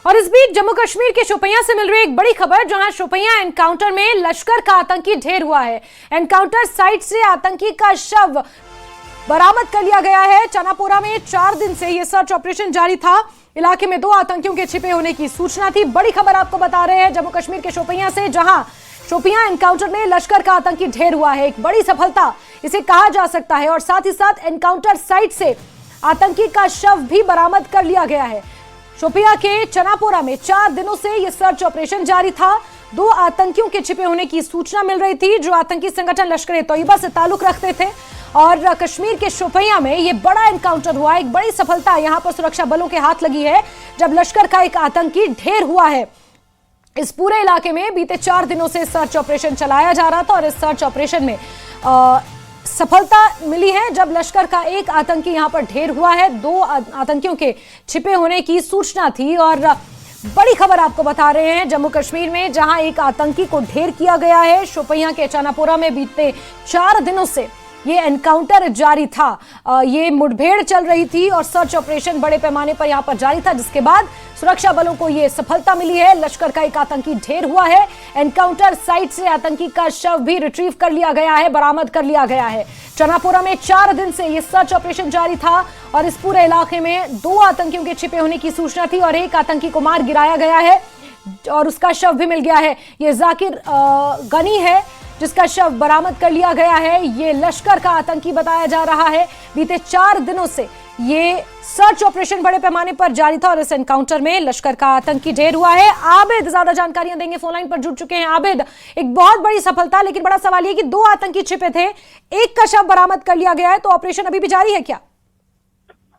और इस बीच जम्मू कश्मीर के शोपियां से मिल रही एक बड़ी खबर, जहां शोपियां एनकाउंटर में लश्कर का आतंकी ढेर हुआ है। एनकाउंटर साइट से आतंकी का शव बरामद कर लिया गया है। चनापोरा में 4 दिन से यह सर्च ऑपरेशन जारी था। इलाके में 2 आतंकियों के छिपे होने की सूचना थी। बड़ी खबर आपको बता रहे हैं जम्मू कश्मीर के शोपियां से, जहां शोपियां एनकाउंटर में लश्कर का आतंकी ढेर हुआ है। एक बड़ी सफलता इसे कहा जा सकता है। और साथ ही साथ एनकाउंटर साइट से आतंकी का शव भी बरामद कर लिया गया है। शोपियां के चनापोरा में 4 दिनों से यह सर्च ऑपरेशन जारी था। 2 आतंकियों के छिपे होने की सूचना मिल रही थी, जो आतंकी संगठन लश्कर-ए-तोयबा से ताल्लुक रखते थे। और कश्मीर के शोपियां में यह बड़ा एनकाउंटर हुआ। एक बड़ी सफलता यहां पर सुरक्षा बलों के हाथ लगी है, जब लश्कर का एक आतंकी ढेर हुआ है। इस पूरे इलाके में बीते 4 दिनों से सर्च ऑपरेशन चलाया जा रहा था और इस सर्च ऑपरेशन में सफलता मिली है, जब लश्कर का एक आतंकी यहां पर ढेर हुआ है। 2 आतंकियों के छिपे होने की सूचना थी। और बड़ी खबर आपको बता रहे हैं जम्मू कश्मीर में, जहां एक आतंकी को ढेर किया गया है। शोपियां के चनापोरा में बीते 4 दिनों से ये एनकाउंटर जारी था। ये मुठभेड़ चल रही थी और सर्च ऑपरेशन बड़े पैमाने पर यहां पर जारी था, जिसके बाद सुरक्षा बलों को ये सफलता मिली है। लश्कर का एक आतंकी ढेर हुआ है। एनकाउंटर साइट से आतंकी का शव भी रिट्रीव कर लिया गया है, बरामद कर लिया गया है। चनापोरा में 4 दिन से ये सर्च ऑपरेशन जारी था और इस पूरे इलाके में 2 आतंकियों के छिपे होने की सूचना थी और एक आतंकी को मार गिराया गया है और उसका शव भी मिल गया है। ये जाकिर गनी है, जिसका शव बरामद कर लिया गया है। ये लश्कर का आतंकी बताया जा रहा है। बीते 4 दिनों से ये सर्च ऑपरेशन बड़े पैमाने पर जारी था और इस एनकाउंटर में लश्कर का आतंकी ढेर हुआ है। आबिद ज्यादा जानकारियां देंगे, फोन लाइन पर जुड़ चुके हैं। आबिद, एक बहुत बड़ी सफलता, लेकिन बड़ा सवाल ये कि 2 आतंकी छिपे थे, एक का शव बरामद कर लिया गया है, तो ऑपरेशन अभी भी जारी है क्या?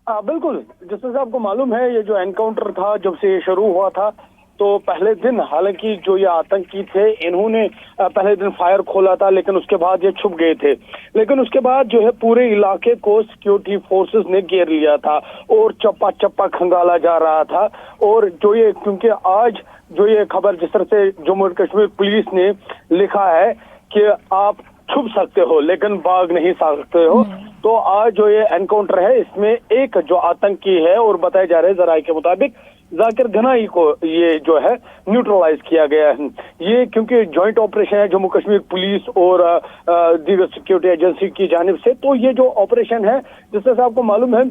बिल्कुल, जैसे आपको मालूम है, ये जो एनकाउंटर था जब से ये शुरू हुआ था, तो पहले दिन हालांकि जो ये आतंकी थे, इन्होंने पहले दिन फायर खोला था, लेकिन उसके बाद ये छुप गए थे। लेकिन उसके बाद जो है पूरे इलाके को सिक्योरिटी फोर्सेस ने घेर लिया था और चप्पा चप्पा खंगाला जा रहा था। और जो ये, क्योंकि आज जो ये खबर जिस तरह से जम्मू कश्मीर पुलिस ने लिखा है कि आप छुप सकते हो लेकिन भाग नहीं सकते हो, तो आज जो ये एनकाउंटर है, इसमें एक जो आतंकी है, और बताए जा रहे हैं जराये के मुताबिक जाकिर गनाई को ये जो है न्यूट्रलाइज किया गया है। ये क्योंकि जॉइंट ऑपरेशन है जम्मू कश्मीर पुलिस और दीगर सिक्योरिटी एजेंसी की जानिब से, तो ये जो ऑपरेशन है, जिससे आपको मालूम है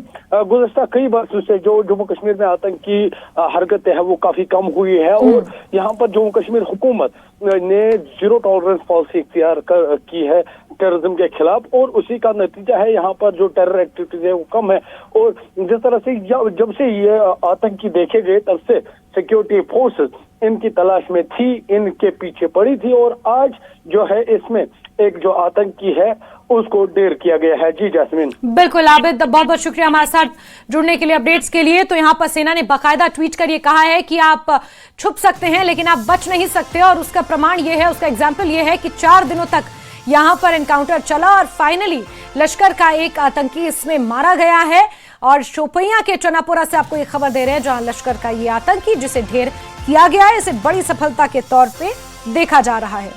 गुज़श्ता कई वर्षों से जो जम्मू कश्मीर में आतंकी हरकतें हैं वो काफी कम हुई है। और यहाँ पर जम्मू कश्मीर हुकूमत ने 0 टॉलरेंस पॉलिसी इख्तियार की है टेररिज्म के खिलाफ, और उसी का नतीजा है यहाँ पर जो टेरर एक्टिविटीज है वो कम है। और जिस तरह से जब से ये आतंकी देखे गए, तब से सिक्योरिटी फोर्सेस इनकी तलाश में थी, इनके पीछे पड़ी थी, और आज जो है इसमें एक जो आतंकी है उसको ढेर किया गया है। जी जैस्मिन। बिल्कुल आबिद, बहुत बहुत शुक्रिया हमारे साथ जुड़ने के लिए, अपडेट्स के लिए। तो यहाँ पर सेना ने बाकायदा ट्वीट कर ये कहा है कि आप छुप सकते हैं लेकिन आप बच नहीं सकते, और उसका प्रमाण ये है, उसका एग्जाम्पल ये है कि 4 दिनों तक यहाँ पर एनकाउंटर चला और फाइनली लश्कर का एक आतंकी इसमें मारा गया है। और शोपियां के चनापोरा से आपको ये खबर दे रहे हैं, जहां लश्कर का ये आतंकी जिसे ढेर किया गया है, इसे बड़ी सफलता के तौर पे देखा जा रहा है।